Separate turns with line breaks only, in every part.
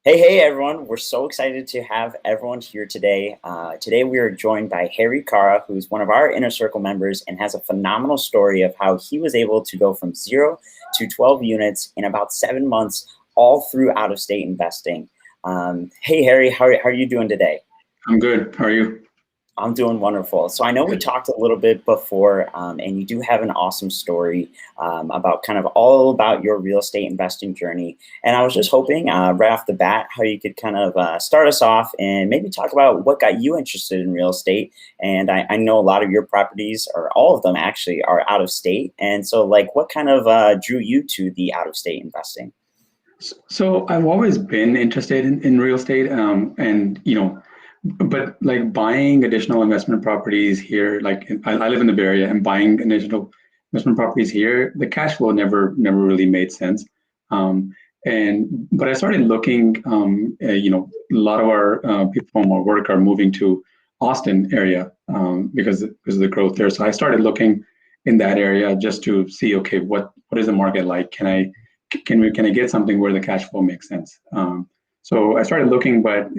Hey, everyone. We're so excited to have everyone here today. Today, we are joined by Harry Kaura, who's one of our Inner Circle members and has a phenomenal story of how he was able to go from 0 to 12 units in about 7 months, all through out-of-state investing. Hey, Harry, how are you doing today?
I'm good. How are you?
I'm doing wonderful. So I know we
Good.
talked a little bit before, and you do have an awesome story about kind of all about your real estate investing journey. And I was just hoping right off the bat how you could kind of start us off and maybe talk about what got you interested in real estate. And I know a lot of your properties, or all of them actually, are out of state. And so, like, what kind of drew you to the out of state investing?
So I've always been interested in real estate, and but like buying additional investment properties here, I live in the Bay Area, and buying additional investment properties here, the cash flow never really made sense. Um, and but I started looking, a lot of our people from our work are moving to Austin area because of the growth there. So I started looking in that area just to see, okay, what is the market like? Can I get something where the cash flow makes sense? So I started looking, but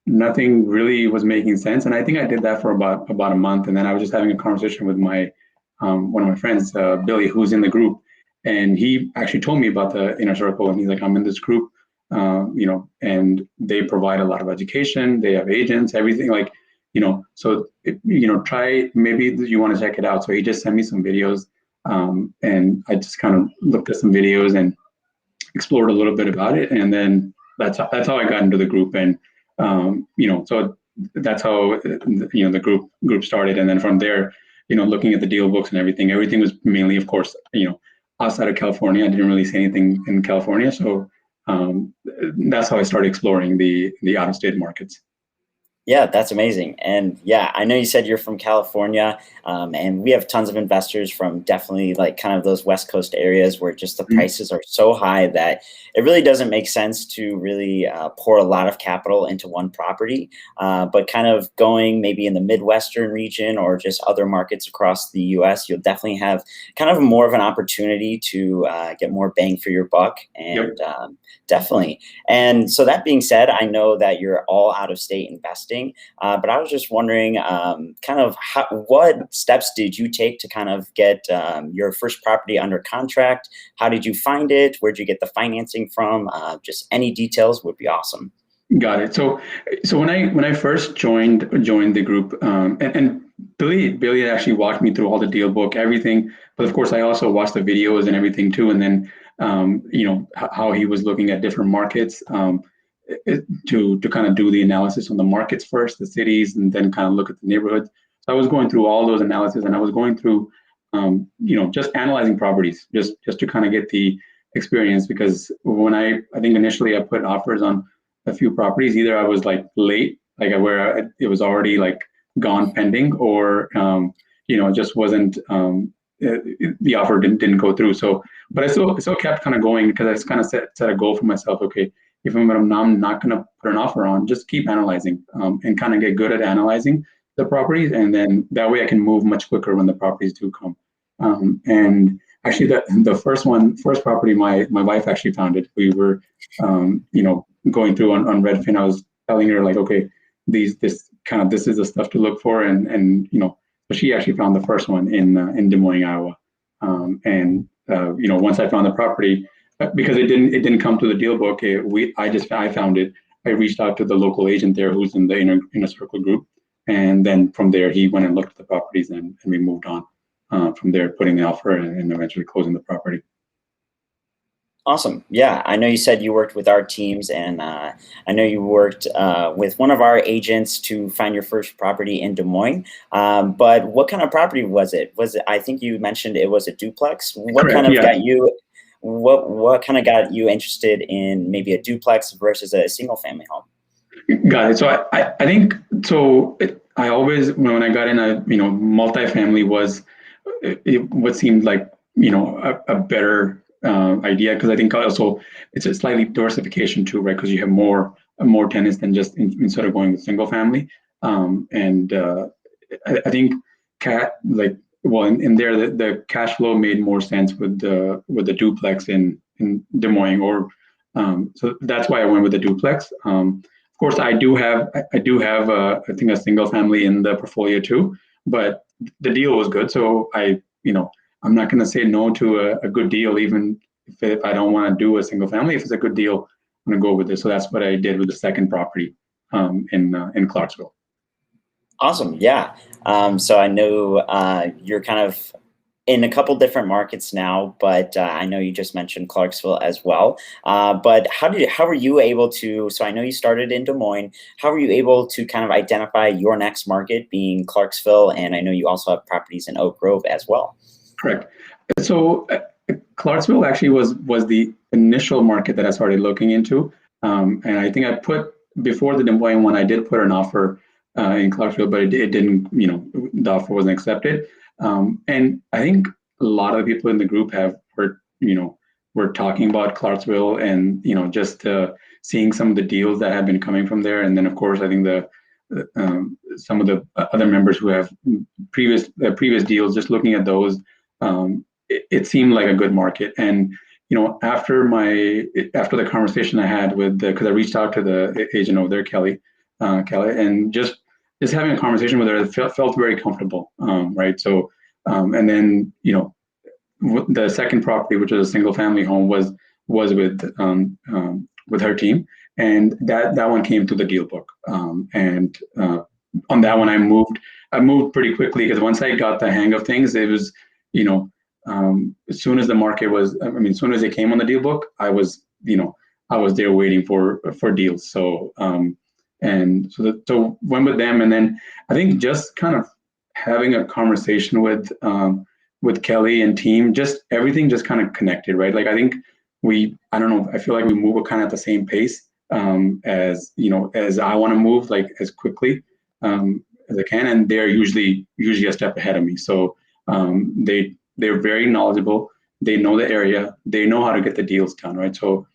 nothing really was making sense. And I think I did that for about a month, and then I was just having a conversation with my one of my friends, Billy, who's in the group, and he actually told me about the inner circle, and he's like, I'm in this group, and they provide a lot of education. They have agents, everything, so try, maybe you want to check it out. So he just sent me some videos, and I just kind of looked at some videos and explored a little bit about it, and then that's how I got into the group, and so that's how the group started, and then from there, looking at the deal books and everything was mainly, of course, outside of California. I didn't really see anything in California, so that's how I started exploring the out of state markets.
Yeah, that's amazing. And yeah, I know you said you're from California, and we have tons of investors from definitely like kind of those West Coast areas where just the
Mhm.
prices are so high that it really doesn't make sense to really pour a lot of capital into one property. But kind of going maybe in the Midwestern region or just other markets across the US, you'll definitely have kind of more of an opportunity to get more bang for your buck.
Yep.
And definitely. And so that being said, I know that you're all out of state investing, but I was just wondering, kind of what steps did you take to kind of get your first property under contract? How did you find it? Where'd you get the financing from? Just any details would be awesome.
Got it. So when I first joined the group, and Billy actually walked me through all the deal book, everything. But of course, I also watched the videos and everything too. And then how he was looking at different markets, to kind of do the analysis on the markets first, the cities, and then kind of look at the neighborhoods. So I was going through all those analysis, and I was going through just analyzing properties, just to kind of get the experience. Because when I think initially I put offers on a few properties. Either I was like late, it was already like gone pending, or it just wasn't. The offer didn't go through. So, but I still kept kind of going, because I just kind of set a goal for myself. Okay, if I'm not going to put an offer on, just keep analyzing, and kind of get good at analyzing the properties, and then that way I can move much quicker when the properties do come. And actually, the first property, my wife actually found it. We were, going through on Redfin. I was telling her, like, okay, this is the stuff to look for, and but she actually found the first one in Des Moines, Iowa. And once I found the property, because it didn't come to the deal book, I found it. I reached out to the local agent there, who's in the inner circle group, and then from there he went and looked at the properties, and we moved on from there, putting the offer, and eventually closing the property.
Awesome. Yeah, I know you said you worked with our teams, and I know you worked with one of our agents to find your first property in Des Moines. But what kind of property was it? Was it? I think you mentioned it was a duplex. What kind
Correct.
of
Yeah.
got you? What kind of got you interested in maybe a duplex versus a single family home?
Got it. So I think so. I always, when I got in, multifamily was what seemed like a better idea, because I think also it's a slightly diversification too, right? Because you have more tenants than just instead of going with single family. And I think cat like well in there, the cash flow made more sense with the duplex in Des Moines, or So that's why I went with the duplex. Of course, I do have I think a single family in the portfolio too, but the deal was good. So I'm not going to say no to a good deal, even if I don't want to do a single family. If it's a good deal, I'm going to go with it. So that's what I did with the second property in Clarksville.
Awesome. Yeah. So I know you're kind of in a couple different markets now, but I know you just mentioned Clarksville as well. But how were you able to? So I know you started in Des Moines. How were you able to kind of identify your next market being Clarksville? And I know you also have properties in Oak Grove as well.
Correct. So Clarksville actually was the initial market that I started looking into, and I think I put before the Des Moines one, I did put an offer in Clarksville, but it didn't, the offer wasn't accepted. And I think a lot of the people in the group were talking about Clarksville, and just seeing some of the deals that have been coming from there, and then of course I think some of the other members who have previous deals, just looking at those. It seemed like a good market. And after the conversation I had with because I reached out to the agent over there, Kelly, and just having a conversation with her, it felt very comfortable, right? So and then the second property, which was a single family home, was with her team, and that one came to the deal book, and on that one I moved pretty quickly, because once I got the hang of things, it was as soon as the market was, as soon as it came on the deal book, I was there waiting for deals. So so went with them, and then I think just kind of having a conversation with Kelly and team, just everything just kind of connected, right? Like I think I don't know, I feel like we move kind of at the same pace, as I want to move, like as quickly as I can, and they're usually a step ahead of me. So they're very knowledgeable. They know the area. They know how to get the deals done, right? So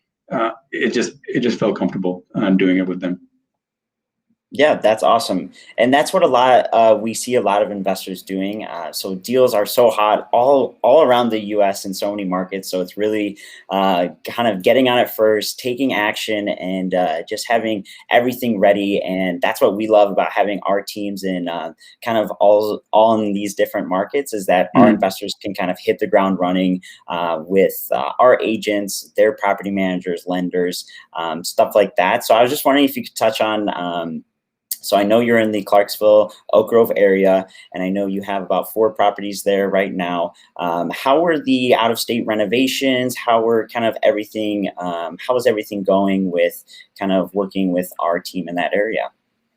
it just felt comfortable doing it with them.
Yeah, that's awesome, and that's what we see a lot of investors doing. So deals are so hot all around the U.S. in so many markets. So it's really kind of getting on it first, taking action, and just having everything ready. And that's what we love about having our teams in kind of all in these different markets, is that our investors can kind of hit the ground running with our agents, their property managers, lenders, stuff like that. So I was just wondering if you could touch on. So I know you're in the Clarksville, Oak Grove area, and I know you have about 4 properties there right now. How were the out-of-state renovations? How were kind of everything? How was everything going with kind of working with our team in that area?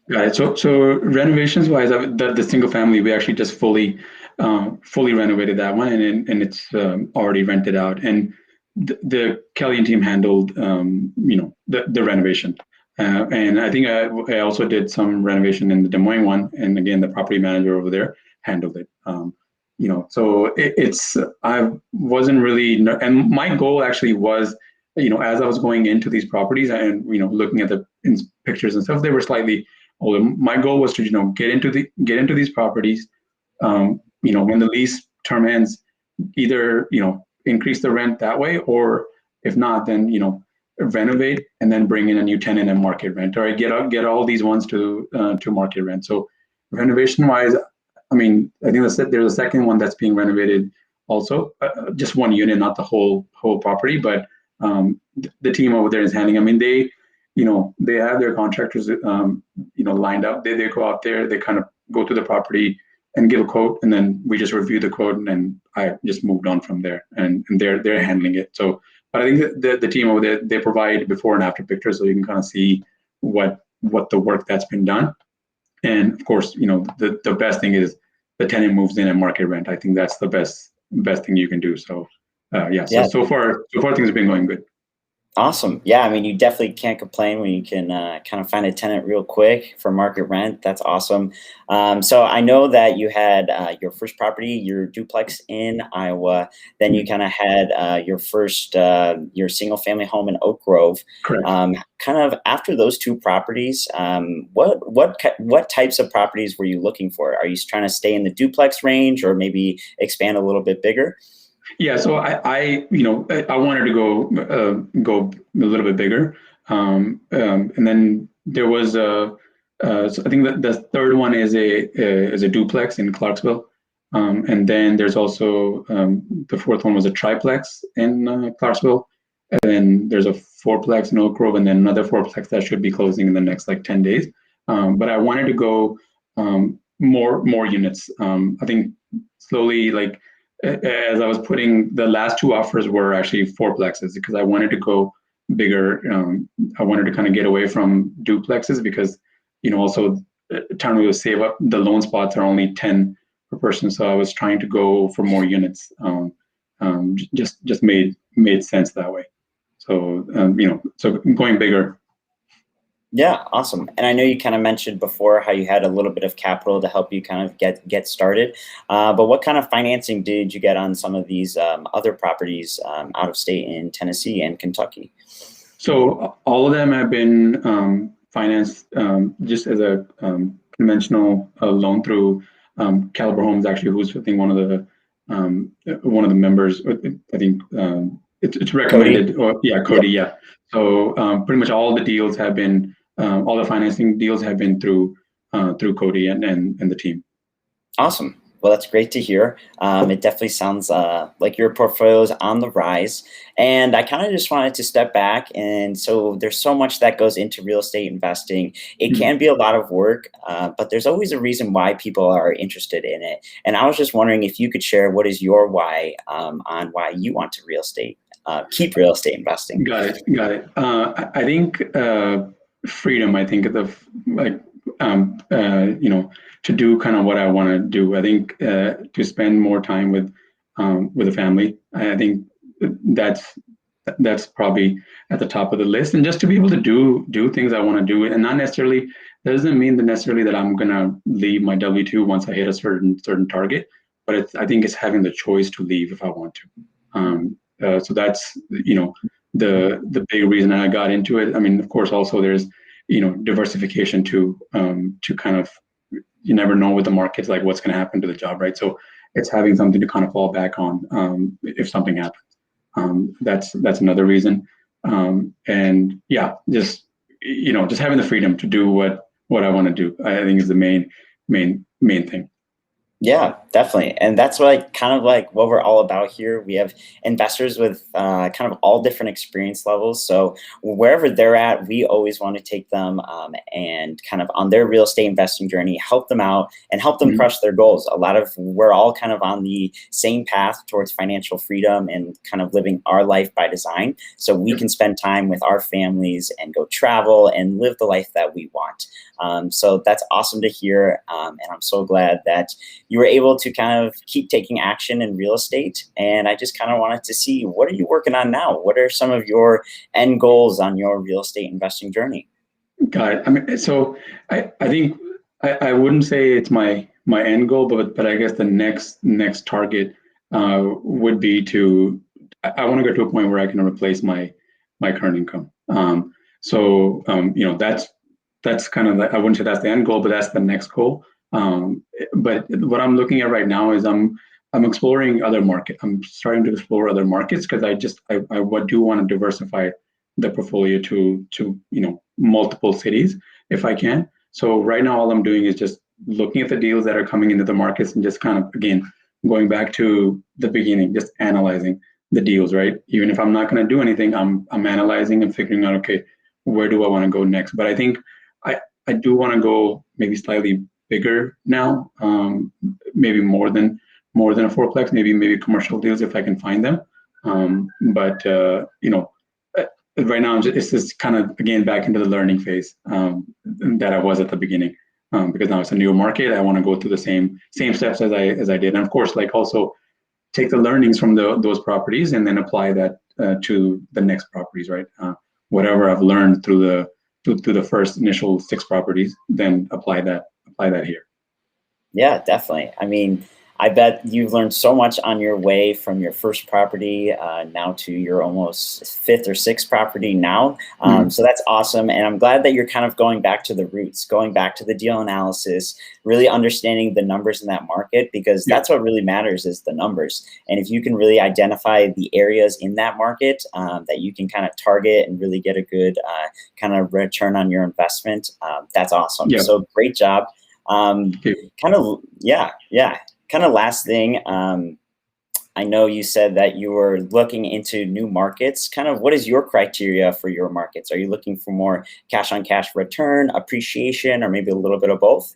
Right. So renovations wise, the single family, we actually just fully renovated that one, and it's already rented out. And the Kelly and team handled the renovation. And I think I also did some renovation in the Des Moines one, and again, the property manager over there handled it. So I wasn't really, and my goal actually was, as I was going into these properties and looking at the pictures and stuff, they were slightly older. My goal was to get into these properties. When the lease term ends, either increase the rent that way, or if not, then renovate and then bring in a new tenant and market rent, or get all these ones to market rent. So renovation wise, I think there's a second one that's being renovated also, just one unit, not the whole property, but the team over there is handling. They have their contractors lined up. They go out there, they kind of go to the property and give a quote, and then we just review the quote, and then I just moved on from there, and they're handling it. So, but I think the team over there, they provide before and after pictures, so you can kind of see what the work that's been done. And of course, the best thing is the tenant moves in and market rent. I think that's the best thing you can do. So yeah,
Yeah.
so far things have been going good.
Awesome. Yeah, you definitely can't complain when you can kind of find a tenant real quick for market rent. That's awesome. So I know that you had your first property, your duplex in Iowa. Then you kind of had your first your single family home in Oak Grove.
Correct.
Kind of after those 2 properties, what types of properties were you looking for? Are you trying to stay in the duplex range, or maybe expand a little bit bigger?
Yeah, so I wanted to go a little bit bigger, and then there was so I think that the third one is a duplex in Clarksville, and then there's also the fourth one was a triplex in Clarksville, and then there's a fourplex in Oak Grove, and then another fourplex that should be closing in the next like 10 days. But I wanted to go more units. I think slowly, like as I was putting, the last two offers were actually fourplexes because I wanted to go bigger. I wanted to kind of get away from duplexes because, also trying to save up. The loan spots are only 10 per person, so I was trying to go for more units. Just made sense that way. So so going bigger.
Yeah, awesome. And I know you kind of mentioned before how you had a little bit of capital to help you kind of get started. But what kind of financing did you get on some of these other properties out of state in Tennessee and Kentucky?
So all of them have been financed just as a conventional loan through Caliber Homes, actually, who's I think one of the members. I think it's
Cody?
recommended. Or, yeah,
Yep.
Cody. Yeah. So pretty much all the deals have been all the financing deals have been through Cody and the team.
Awesome. Well, that's great to hear. It definitely sounds like your portfolio is on the rise. And I kind of just wanted to step back. And so there's so much that goes into real estate investing. It
Mhm.
can be a lot of work, but there's always a reason why people are interested in it. And I was just wondering if you could share what is your why on why you want to keep real estate investing.
Got it. Got it. I think freedom. I think like to do kind of what I want to do. I think to spend more time with the family. I think that's that's probably at the top of the list, and just to be able to do things I want to do, and not necessarily doesn't mean that necessarily that I'm gonna leave my W-2 once I hit a certain target, but I think it's having the choice to leave if I want to. So that's the big reason I got into it. I mean, of course, also there's diversification to kind of, you never know with the markets like what's going to happen to the job, right? So it's having something to kind of fall back on if something happens. That's another reason. And yeah, just having the freedom to do what I want to do, I think is the main thing.
Yeah, definitely. And that's like kind of like what we're all about here. We have investors with kind of all different experience levels. So wherever they're at, we always want to take them and kind of on their real estate investing journey, help them out and help them
Mhm.
crush their goals. We're all kind of on the same path towards financial freedom and kind of living our life by design. So we
Yep.
can spend time with our families and go travel and live the life that we want. So that's awesome to hear. And I'm so glad that you were able to kind of keep taking action in real estate. And I just kind of wanted to see, what are you working on now? What are some of your end goals on your real estate investing journey?
Got it. I mean, so I think I wouldn't say it's my end goal, but I guess the next target would be to I want to get to a point where I can replace my current income. That's kind of I wouldn't say that's the end goal, but that's the next goal. But what I'm looking at right now is I'm exploring other market. I'm starting to explore other markets because I do want to diversify the portfolio to multiple cities if I can. So right now, all I'm doing is just looking at the deals that are coming into the markets and just kind of again going back to the beginning, just analyzing the deals. Right, even if I'm not going to do anything, I'm analyzing and figuring out, okay, where do I want to go next? But I think I do want to go maybe slightly bigger now, maybe more than a fourplex, maybe commercial deals if I can find them. But right now it's just kind of again back into the learning phase that I was at the beginning, because now it's a new market. I want to go through the same steps as I did, and of course, like also take the learnings from those properties and then apply that to the next properties, right? Whatever I've learned through the first initial 6 properties, then apply that here.
Yeah, definitely. I mean, I bet you've learned so much on your way from your first property now to your almost fifth or sixth property now. So that's awesome. And I'm glad that you're kind of going back to the roots, going back to the deal analysis, really understanding the numbers in that market, because that's what really matters is the numbers. And if you can really identify the areas in that market that you can kind of target and really get a good kind of return on your investment, that's awesome.
Yeah.
So great job. Kind of last thing, I know you said that you were looking into new markets. Kind of what is your criteria for your markets? Are you looking for more cash on cash return, appreciation, or maybe a little bit of both?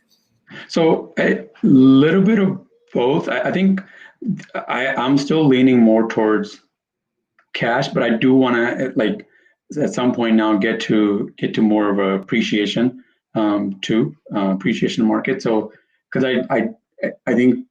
So a little bit of both. I think I'm still leaning more towards cash, but I do want to like at some point now get to more of a appreciation appreciation market. So because I think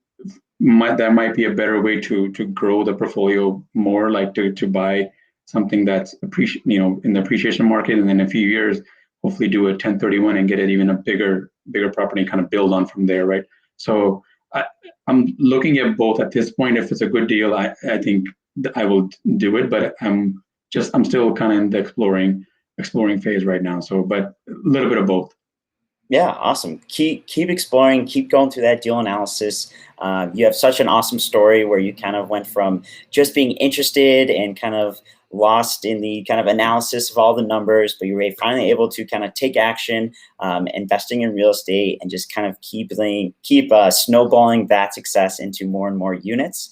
that might be a better way to grow the portfolio more, like to buy something that's in the appreciation market, and then in a few years hopefully do a 1031 and get it even a bigger property and kind of build on from there, right? So I'm looking at both at this point. If it's a good deal, I think I will do it, but I'm still kind of in the exploring phase right now. So, but a little bit of both.
Yeah, awesome. Keep exploring, keep going through that deal analysis. You have such an awesome story where you kind of went from just being interested and kind of lost in the kind of analysis of all the numbers, but you were finally able to kind of take action, investing in real estate, and just kind of keep snowballing that success into more and more units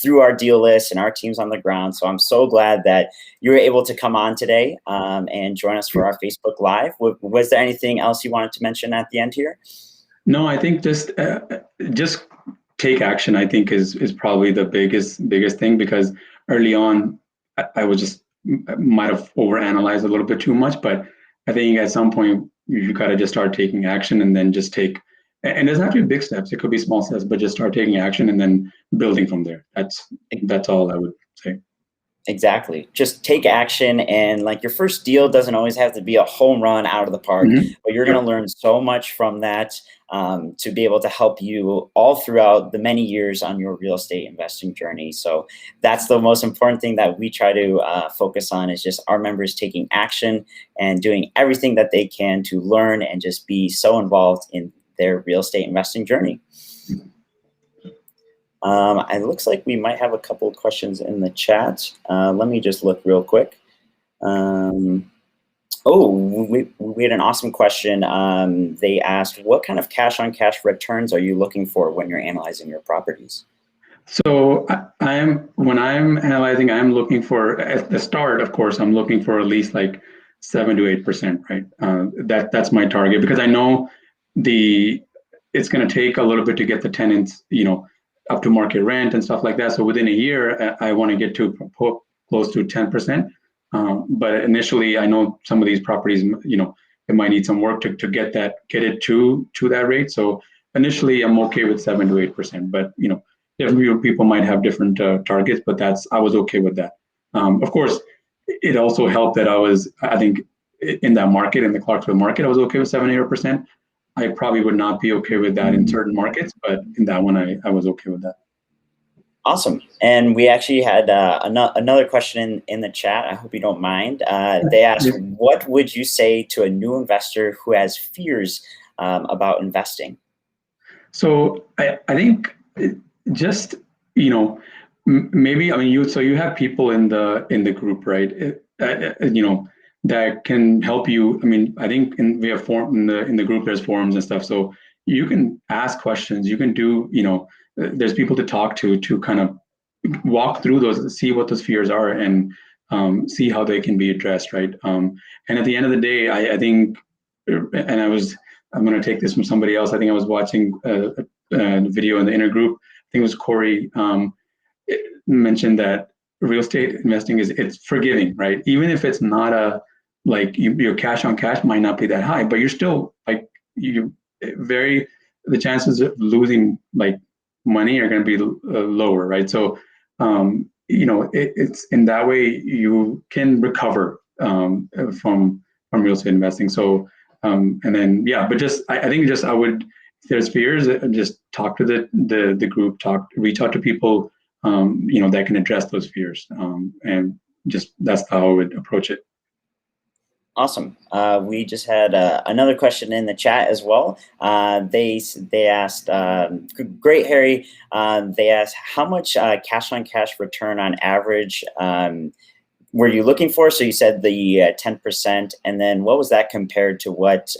through our deal list and our teams on the ground. So I'm so glad that you were able to come on today and join us for our Facebook Live. Was there anything else you wanted to mention at the end here?
No, I think just take action, I think is probably the biggest thing, because early on I was just might have overanalyzed a little bit too much, but I think at some point you got to just start taking action, and then just take, and there's actually big steps. It could be small steps, but just start taking action and then building from there. That's all I would say.
Exactly. Just take action, and like your first deal doesn't always have to be a home run out of the park, but you're going to learn so much from that to be able to help you all throughout the many years on your real estate investing journey. So that's the most important thing that we try to focus on, is just our members taking action and doing everything that they can to learn and just be so involved in their real estate investing journey. It looks like we might have a couple of questions in the chat. Let me just look real quick. We had an awesome question. They asked, what kind of cash on cash returns are you looking for when you're analyzing your properties?
So when I'm analyzing, I'm looking for, at the start, of course, I'm looking for at least like 7 to 8%, right? That's my target, because I know it's going to take a little bit to get the tenants, up to market rent and stuff like that. So within a year, I want to get to close to 10%. But initially, I know some of these properties, it might need some work to get it to that rate. So initially, I'm okay with 7 to 8%. But different people might have different targets, but I was okay with that. Of course, it also helped that I think in that market, in the Clarksville market, I was okay with 7 or 8%. I probably would not be okay with that in certain markets, but in that one, I was okay with that.
Awesome. And we actually had another question in the chat. I hope you don't mind. They asked, what would you say to a new investor who has fears about investing?
So I think just, maybe, you have people in the group, right? That can help you. I think we have in the group, there's forums and stuff, so you can ask questions. You can do, there's people to talk to kind of walk through those, see what those fears are, and see how they can be addressed, right? And at the end of the day, I think, and I'm going to take this from somebody else. I think I was watching a video in the inner group. I think it was Corey mentioned that real estate investing it's forgiving, right? Even if it's not your cash on cash might not be that high, but you're still the chances of losing money are going to be lower, right? So it's in that way you can recover from real estate investing. So but I think I would, there's fears, just talk to the group, reach out to people, that can address those fears, and just that's how I would approach it.
Awesome. We just had another question in the chat as well. They asked, great, Harry. They asked, how much cash on cash return on average were you looking for? So you said the 10%, and then what was that compared to what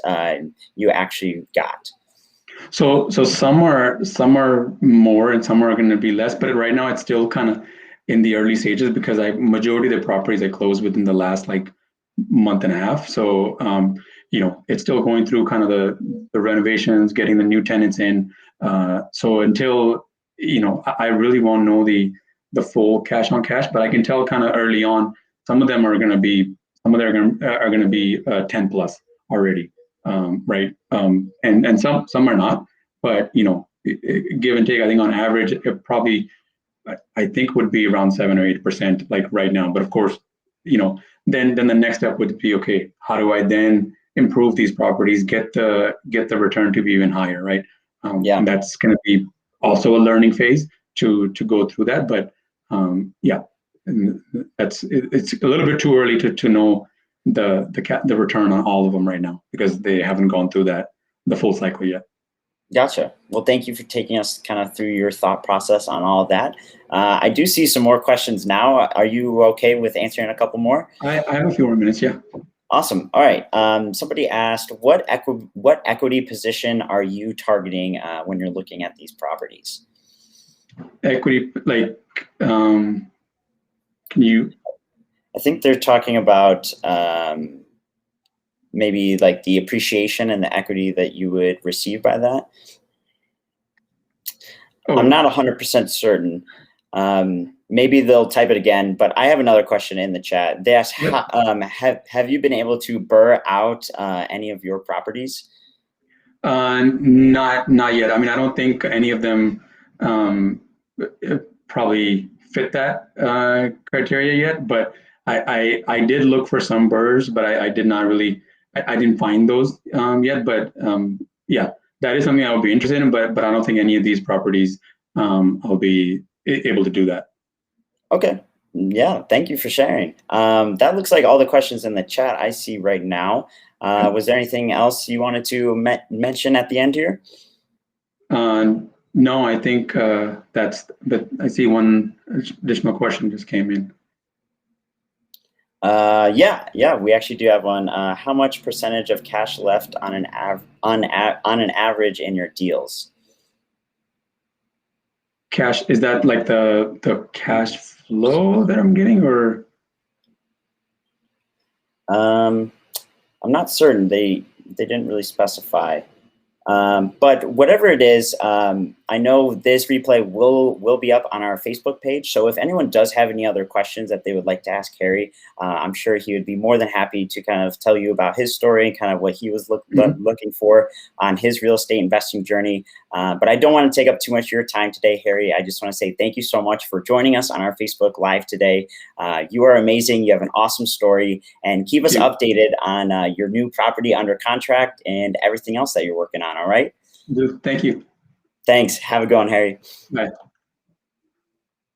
you actually got?
So some are more and some are going to be less, but right now it's still kind of in the early stages because majority of the properties I closed within the last like month and a half. So it's still going through kind of the renovations, getting the new tenants in. So until I really won't know the full cash on cash, but I can tell kind of early on. Some of them are going to be 10 plus already, right? And some are not, but give and take. I think on average, it probably I think would be around 7 or 8% like right now. But of course, then the next step would be, okay, how do I then improve these properties, get the return to be even higher, right? And that's going to be also a learning phase to go through that. But yeah, and it's a little bit too early to know the return on all of them right now because they haven't gone through the full cycle yet.
Gotcha. Well, thank you for taking us kind of through your thought process on all of that. I do see some more questions now. Are you okay with answering a couple more?
I have a few more minutes, yeah.
Awesome. All right. Somebody asked, what equity position are you targeting when you're looking at these properties?
Equity, like, can you?
I think they're talking about maybe like the appreciation and the equity that you would receive by that. Oh. I'm not 100% certain. Maybe they'll type it again, but I have another question in the chat. They asked, have you been able to BRRRR out any of your properties?
Not yet. I mean, I don't think any of them probably fit that criteria yet, but I did look for some BRRRRs, but I did not really, I didn't find those yet, but yeah, that is something I would be interested in, but I don't think any of these properties I'll be able to do that.
Okay. Yeah, thank you for sharing. That looks like all the questions in the chat I see right now. Was there anything else you wanted to mention at the end here?
No, I think but I see one additional question just came in.
Yeah, we actually do have one. How much percentage of cash left on an average in your deals?
Cash, is that like the cash flow that I'm getting, or?
I'm not certain. They didn't really specify. But whatever it is, I know this replay will be up on our Facebook page. So if anyone does have any other questions that they would like to ask Harry, I'm sure he would be more than happy to kind of tell you about his story and kind of what he was looking for on his real estate investing journey. But I don't want to take up too much of your time today, Harry. I just want to say thank you so much for joining us on our Facebook Live today. You are amazing. You have an awesome story, and keep us updated on your new property under contract and everything else that you're working on. All right.
Thank you.
Thanks. Have a good one, Harry.
Bye.